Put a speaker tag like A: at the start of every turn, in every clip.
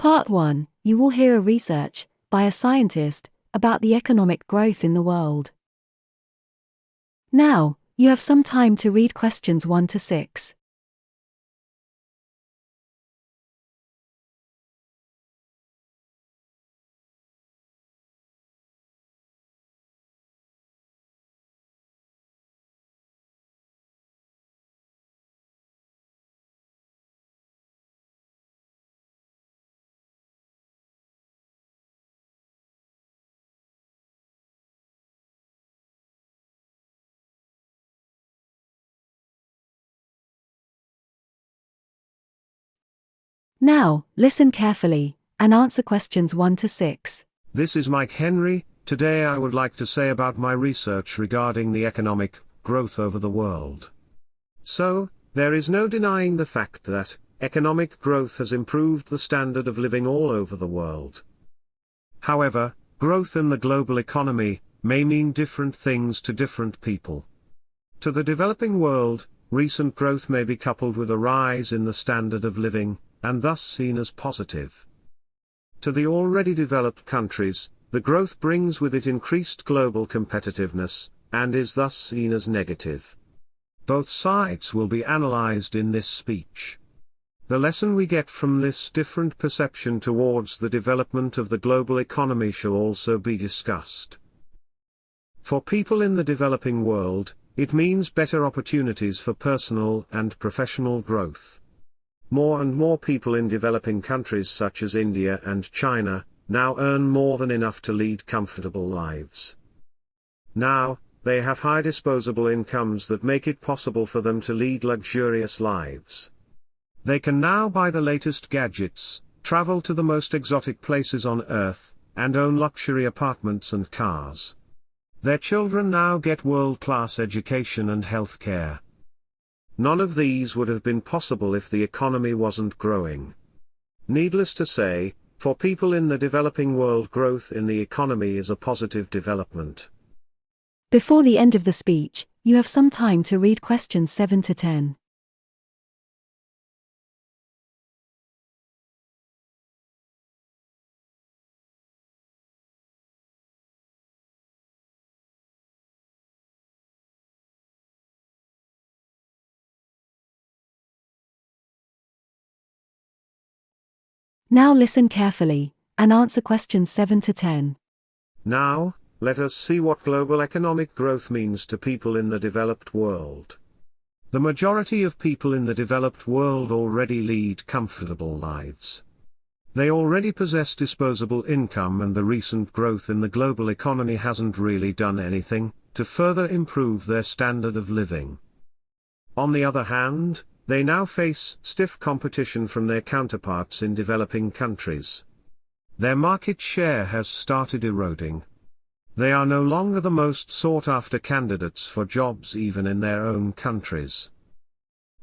A: Part 1, you will hear a research by a scientist about the economic growth in the world. Now, you have some time to read questions 1 to 6. Now, listen carefully and answer questions 1 to 6.
B: This is Mike Henry. Today I would like to say about my research regarding the economic growth over the world. So, there is no denying the fact that economic growth has improved the standard of living all over the world. However, growth in the global economy may mean different things to different people. To the developing world, recent growth may be coupled with a rise in the standard of living, and thus seen as positive. To the already developed countries, the growth brings with it increased global competitiveness, and is thus seen as negative. Both sides will be analyzed in this speech. The lesson we get from this different perception towards the development of the global economy shall also be discussed. For people in the developing world, it means better opportunities for personal and professional growth. More and more people in developing countries such as India and China now earn more than enough to lead comfortable lives. Now, they have high disposable incomes that make it possible for them to lead luxurious lives. They can now buy the latest gadgets, travel to the most exotic places on Earth, and own luxury apartments and cars. Their children now get world-class education and health care. None of these would have been possible if the economy wasn't growing. Needless to say, for people in the developing world, growth in the economy is a positive development.
A: Before the end of the speech, you have some time to read questions 7 to 10. Now listen carefully and answer questions 7 to 10.
B: Now, let us see what global economic growth means to people in the developed world. The majority of people in the developed world already lead comfortable lives. They already possess disposable income, and the recent growth in the global economy hasn't really done anything to further improve their standard of living. On the other hand, they now face stiff competition from their counterparts in developing countries. Their market share has started eroding. They are no longer the most sought-after candidates for jobs even in their own countries.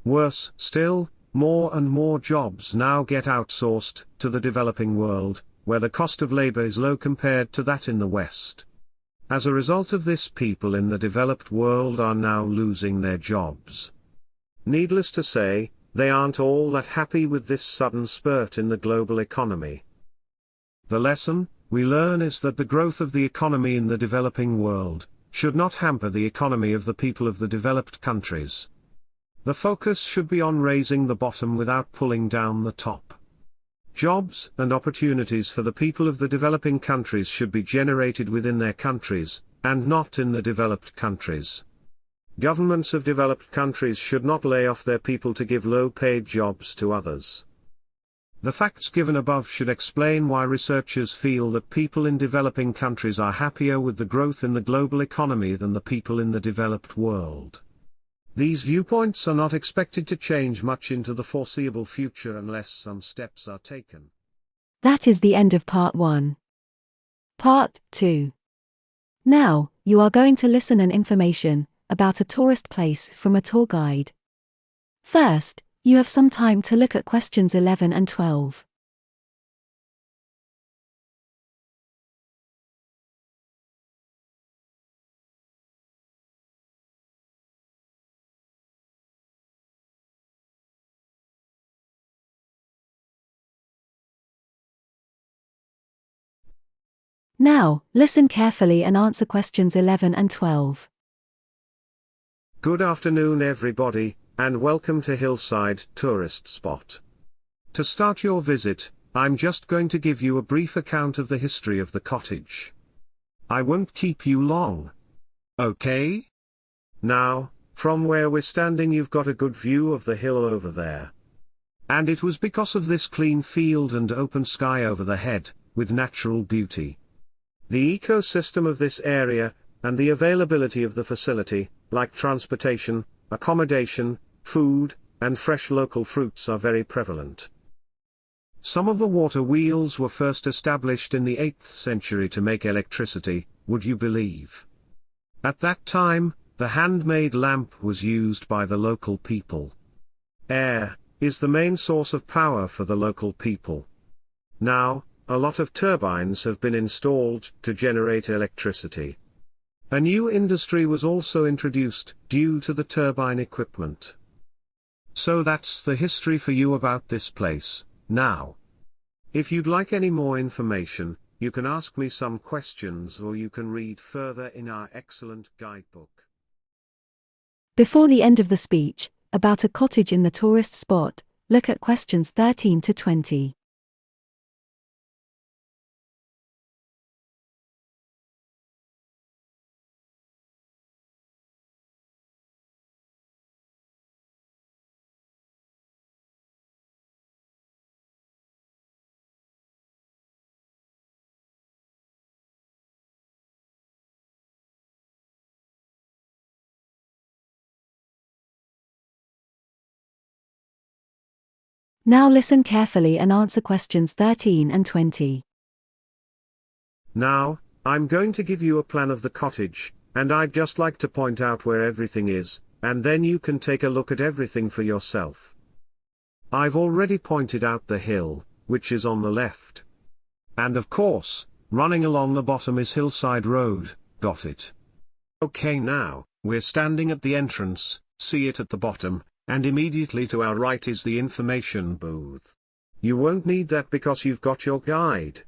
B: Worse still, more and more jobs now get outsourced to the developing world, where the cost of labor is low compared to that in the West. As a result of this, people in the developed world are now losing their jobs. Needless to say, they aren't all that happy with this sudden spurt in the global economy. The lesson we learn is that the growth of the economy in the developing world should not hamper the economy of the people of the developed countries. The focus should be on raising the bottom without pulling down the top. Jobs and opportunities for the people of the developing countries should be generated within their countries, and not in the developed countries. Governments of developed countries should not lay off their people to give low-paid jobs to others. The facts given above should explain why researchers feel that people in developing countries are happier with the growth in the global economy than the people in the developed world. These viewpoints are not expected to change much into the foreseeable future unless some steps are taken.
A: That is the end of Part 1. Part 2. Now, you are going to listen and information about a tourist place from a tour guide. First, you have some time to look at questions 11 and 12. Now, listen carefully and answer questions 11 and 12.
B: Good afternoon everybody, and welcome to Hillside Tourist Spot. To start your visit, I'm just going to give you a brief account of the history of the cottage. I won't keep you long. Okay? Now, from where we're standing you've got a good view of the hill over there. And it was because of this clean field and open sky over the head, with natural beauty. The ecosystem of this area, and the availability of the facility, like transportation, accommodation, food, and fresh local fruits are very prevalent. Some of the water wheels were first established in the 8th century to make electricity, would you believe? At that time, the handmade lamp was used by the local people. Air is the main source of power for the local people. Now, a lot of turbines have been installed to generate electricity. A new industry was also introduced due to the turbine equipment. So that's the history for you about this place. Now, if you'd like any more information, you can ask me some questions or you can read further in our excellent guidebook.
A: Before the end of the speech, about a cottage in the tourist spot, look at questions 13 to 20. Now listen carefully and answer questions 13 and 20.
B: Now, I'm going to give you a plan of the cottage, and I'd just like to point out where everything is, and then you can take a look at everything for yourself. I've already pointed out the hill, which is on the left. And of course, running along the bottom is Hillside Road, got it? Okay, now, we're standing at the entrance, see it at the bottom, and immediately to our right is the information booth. You won't need that because you've got your guide.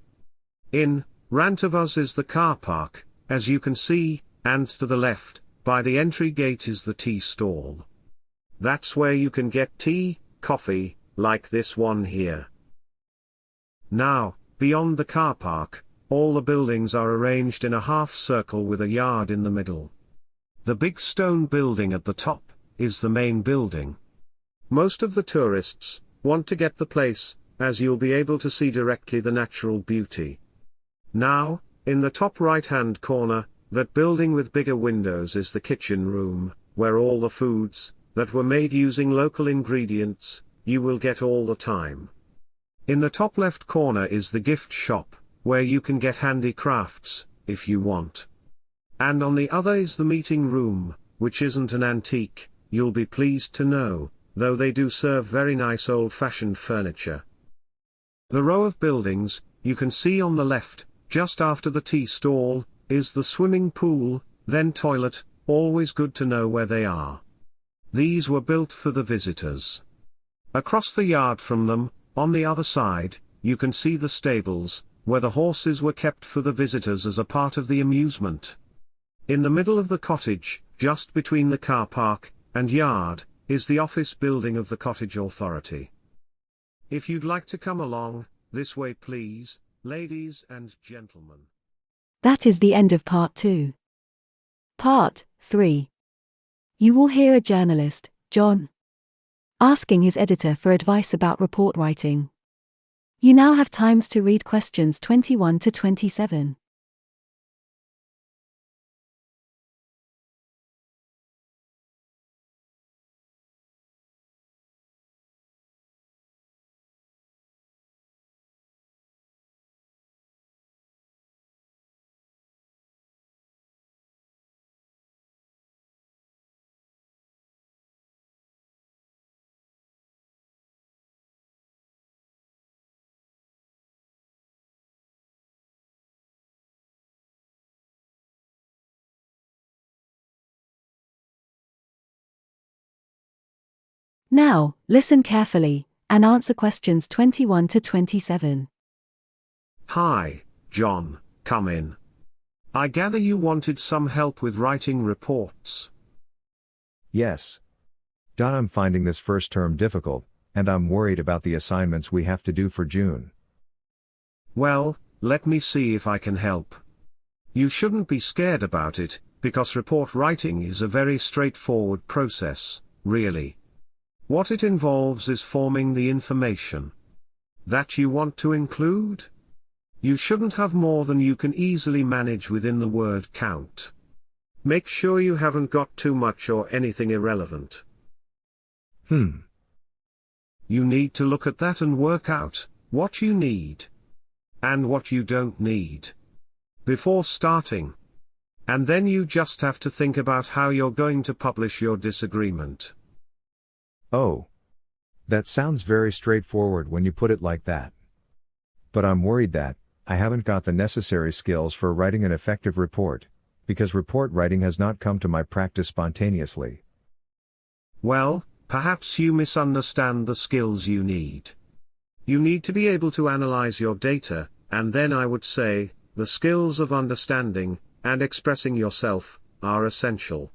B: In front of us is the car park, as you can see, and to the left, by the entry gate is the tea stall. That's where you can get tea, coffee, like this one here. Now, beyond the car park, all the buildings are arranged in a half circle with a yard in the middle. The big stone building at the top is the main building. Most of the tourists want to get the place, as you'll be able to see directly the natural beauty. Now, in the top right-hand corner, that building with bigger windows is the kitchen room, where all the foods, that were made using local ingredients, you will get all the time. In the top left corner is the gift shop, where you can get handicrafts, if you want. And on the other is the meeting room, which isn't an antique, you'll be pleased to know, though they do serve very nice old-fashioned furniture. The row of buildings, you can see on the left, just after the tea stall, is the swimming pool, then toilet, always good to know where they are. These were built for the visitors. Across the yard from them, on the other side, you can see the stables, where the horses were kept for the visitors as a part of the amusement. In the middle of the cottage, just between the car park and yard, is the office building of the cottage authority. If you'd like to come along, this way please, ladies and gentlemen.
A: That is the end of part 2. Part 3. You will hear a journalist, John, asking his editor for advice about report writing. You now have times to read questions 21 to 27. Now, listen carefully, and answer questions 21 to 27.
B: Hi, John, come in. I gather you wanted some help with writing reports.
C: Yes. Don, I'm finding this first term difficult, and I'm worried about the assignments we have to do for June.
B: Well, let me see if I can help. You shouldn't be scared about it, because report writing is a very straightforward process, really. What it involves is forming the information that you want to include. You shouldn't have more than you can easily manage within the word count. Make sure you haven't got too much or anything irrelevant. You need to look at that and work out what you need and what you don't need before starting. And then you just have to think about how you're going to publish your disagreement.
C: Oh. That sounds very straightforward when you put it like that. But I'm worried that I haven't got the necessary skills for writing an effective report, because report writing has not come to my practice spontaneously.
B: Well, perhaps you misunderstand the skills you need. You need to be able to analyze your data, and then I would say, the skills of understanding and expressing yourself are essential.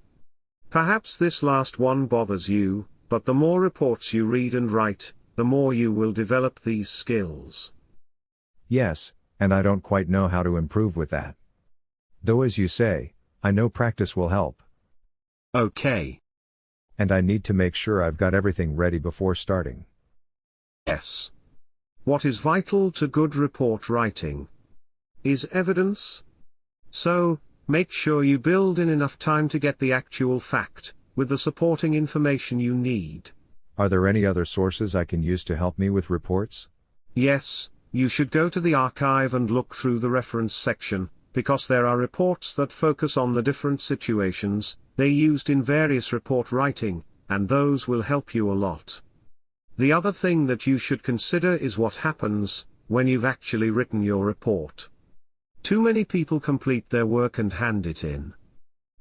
B: Perhaps this last one bothers you, but the more reports you read and write, the more you will develop these skills.
C: Yes, and I don't quite know how to improve with that. Though as you say, I know practice will help.
B: Okay.
C: And I need to make sure I've got everything ready before starting.
B: Yes. What is vital to good report writing is evidence. So, make sure you build in enough time to get the actual fact, with the supporting information you need.
C: Are there any other sources I can use to help me with reports?
B: Yes, you should go to the archive and look through the reference section, because there are reports that focus on the different situations they used in various report writing, and those will help you a lot. The other thing that you should consider is what happens when you've actually written your report. Too many people complete their work and hand it in.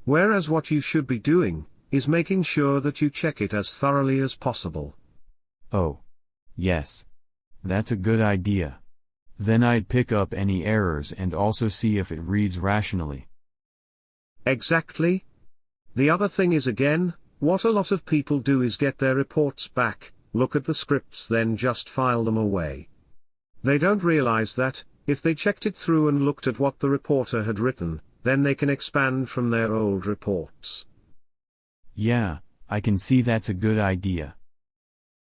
B: Whereas what you should be doing is making sure that you check it as thoroughly as possible.
D: Oh. Yes. That's a good idea. Then I'd pick up any errors and also see if it reads rationally.
B: Exactly. The other thing is again, what a lot of people do is get their reports back, look at the scripts, then just file them away. They don't realize that, if they checked it through and looked at what the reporter had written, then they can expand from their old reports.
D: Yeah, I can see that's a good idea.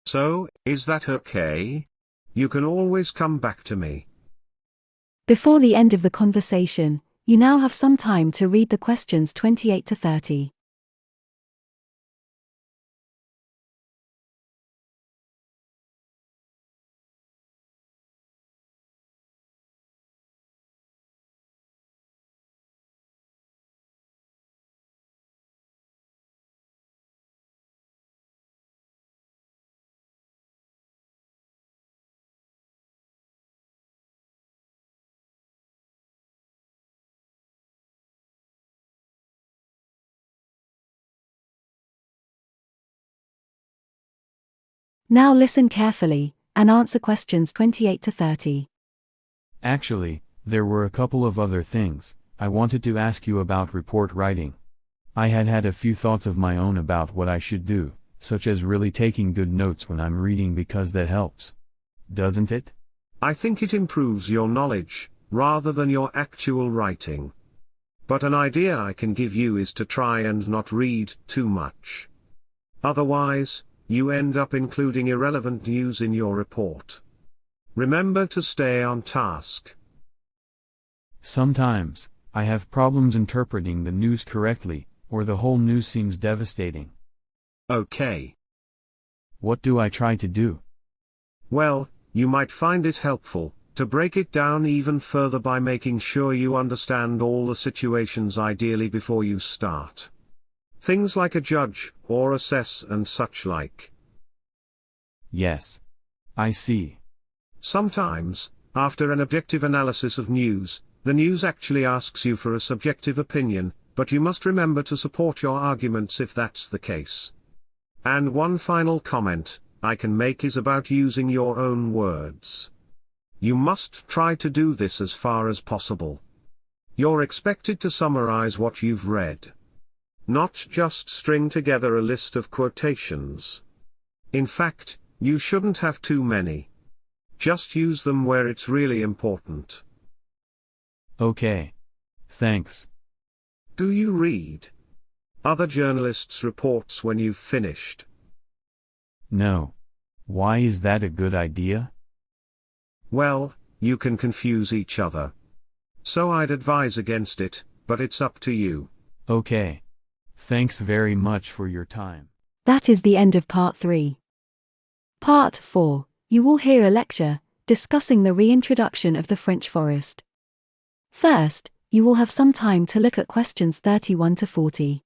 B: So, is that okay? You can always come back to me.
A: Before the end of the conversation, you now have some time to read the questions 28 to 30. Now listen carefully, and answer questions 28 to 30.
D: Actually, there were a couple of other things I wanted to ask you about report writing. I had a few thoughts of my own about what I should do, such as really taking good notes when I'm reading, because that helps. Doesn't it?
B: I think it improves your knowledge, rather than your actual writing. But an idea I can give you is to try and not read too much. Otherwise, you end up including irrelevant news in your report. Remember to stay on task.
D: Sometimes, I have problems interpreting the news correctly, or the whole news seems devastating.
B: Okay.
D: What do I try to do?
B: Well, you might find it helpful to break it down even further by making sure you understand all the situations ideally before you start. Things like a judge, or assess and such like.
D: Yes. I see.
B: Sometimes, after an objective analysis of news, the news actually asks you for a subjective opinion, but you must remember to support your arguments if that's the case. And one final comment I can make is about using your own words. You must try to do this as far as possible. You're expected to summarize what you've read. Not just string together a list of quotations. In fact, you shouldn't have too many. Just use them where it's really important.
D: Okay. Thanks.
B: Do you read other journalists' reports when you've finished?
D: No. Why is that a good idea?
B: Well, you can confuse each other. So I'd advise against it, but it's up to you.
D: Okay. Thanks very much for your time.
A: That is the end of part 3. Part 4, you will hear a lecture discussing the reintroduction of the French forest. First, you will have some time to look at questions 31 to 40.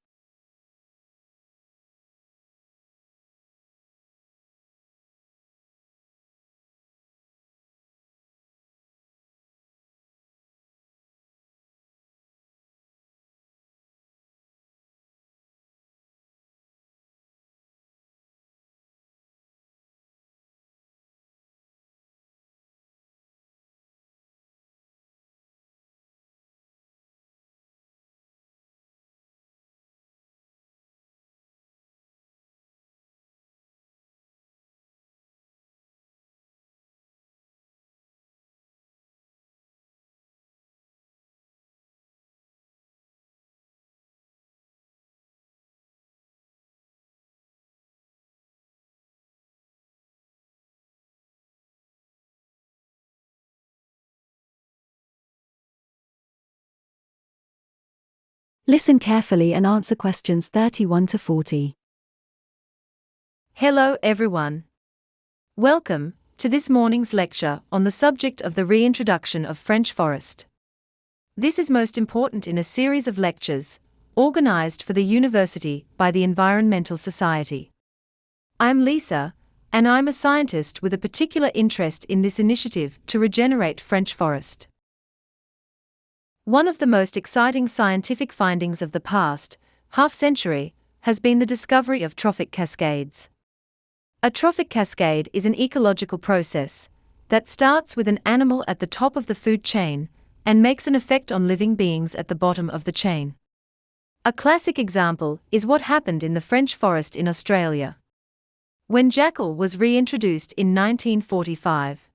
A: Listen carefully and answer questions 31 to 40.
E: Hello everyone. Welcome to this morning's lecture on the subject of the reintroduction of French forest. This is most important in a series of lectures organized for the university by the Environmental Society. I'm Lisa, and I'm a scientist with a particular interest in this initiative to regenerate French forest. One of the most exciting scientific findings of the past half-century has been the discovery of trophic cascades. A trophic cascade is an ecological process that starts with an animal at the top of the food chain and makes an effect on living beings at the bottom of the chain. A classic example is what happened in the French forest in Australia, when jackal was reintroduced in 1945.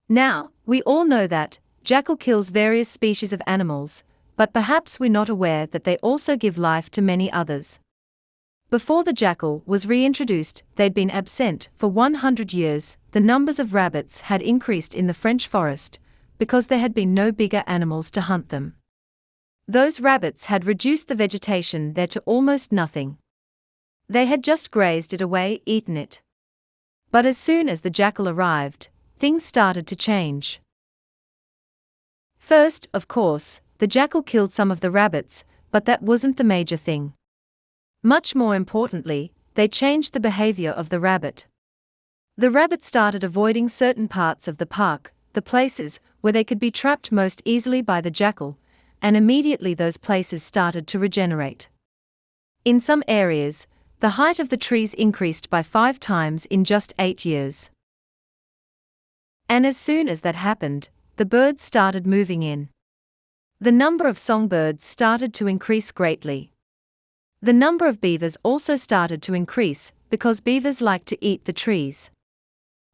E: Now, we all know that jackal kills various species of animals, but perhaps we're not aware that they also give life to many others. Before the jackal was reintroduced, they'd been absent for 100 years. The numbers of rabbits had increased in the French forest because there had been no bigger animals to hunt them. Those rabbits had reduced the vegetation there to almost nothing. They had just grazed it away, eaten it. But as soon as the jackal arrived, things started to change. First, of course, the jackal killed some of the rabbits, but that wasn't the major thing. Much more importantly, they changed the behavior of the rabbit. The rabbit started avoiding certain parts of the park, the places where they could be trapped most easily by the jackal, and immediately those places started to regenerate. In some areas, the height of the trees increased by 5 times in just 8 years. And as soon as that happened, the birds started moving in. The number of songbirds started to increase greatly. The number of beavers also started to increase because beavers like to eat the trees.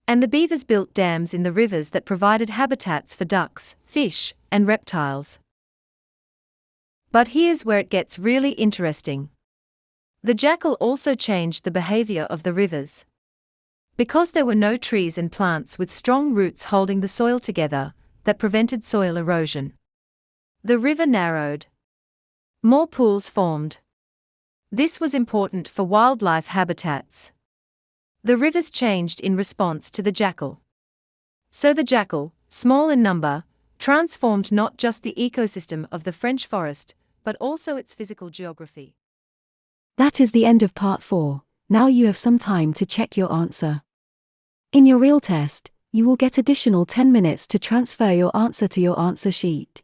E: And the beavers built dams in the rivers that provided habitats for ducks, fish, and reptiles. But here's where it gets really interesting. The jackal also changed the behavior of the rivers. Because there were no trees and plants with strong roots holding the soil together, that prevented soil erosion. The river narrowed. More pools formed. This was important for wildlife habitats. The rivers changed in response to the jackal. So the jackal, small in number, transformed not just the ecosystem of the French forest, but also its physical geography.
A: That is the end of part 4. Now you have some time to check your answer. In your real test, you will get additional 10 minutes to transfer your answer to your answer sheet.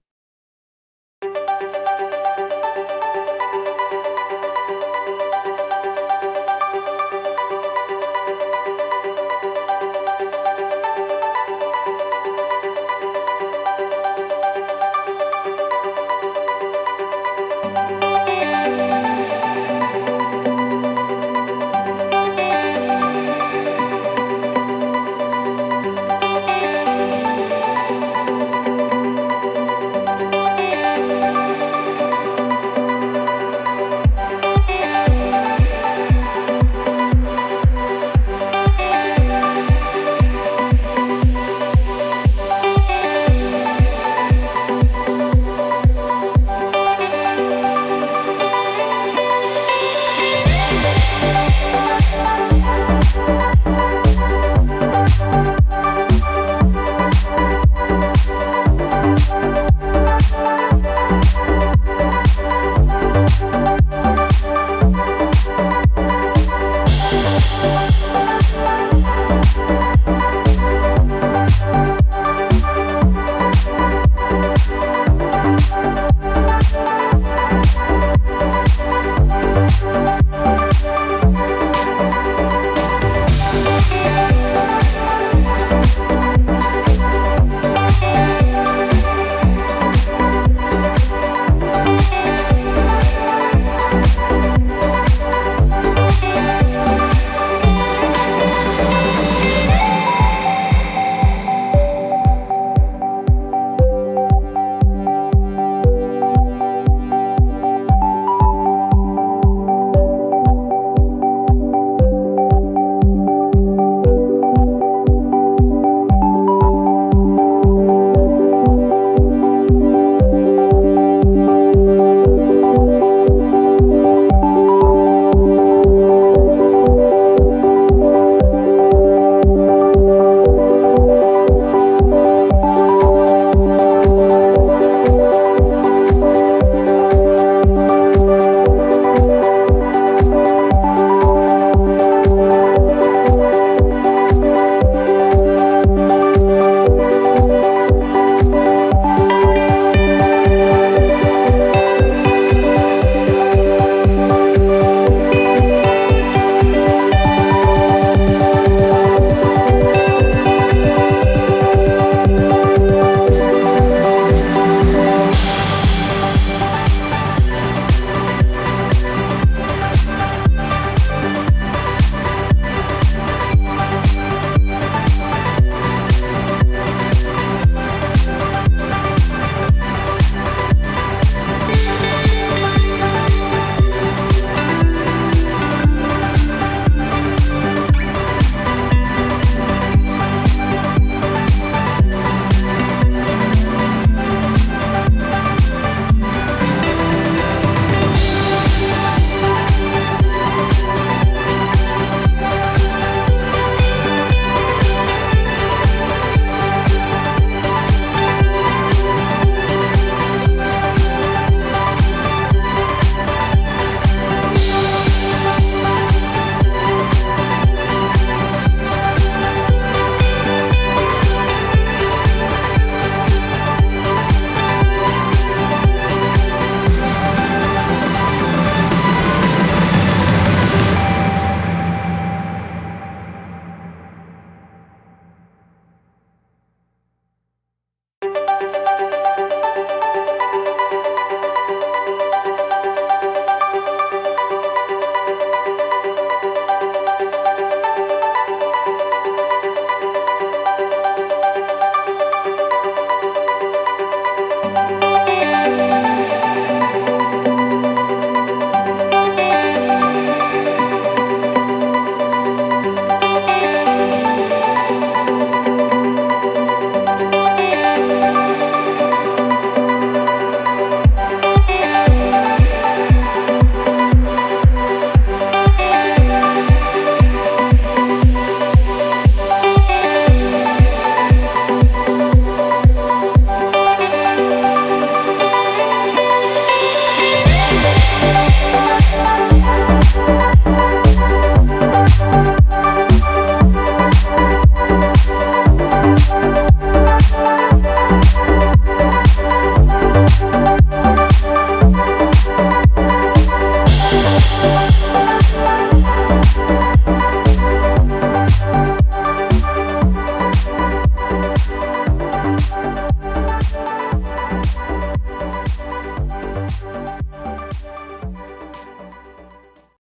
F: Bye.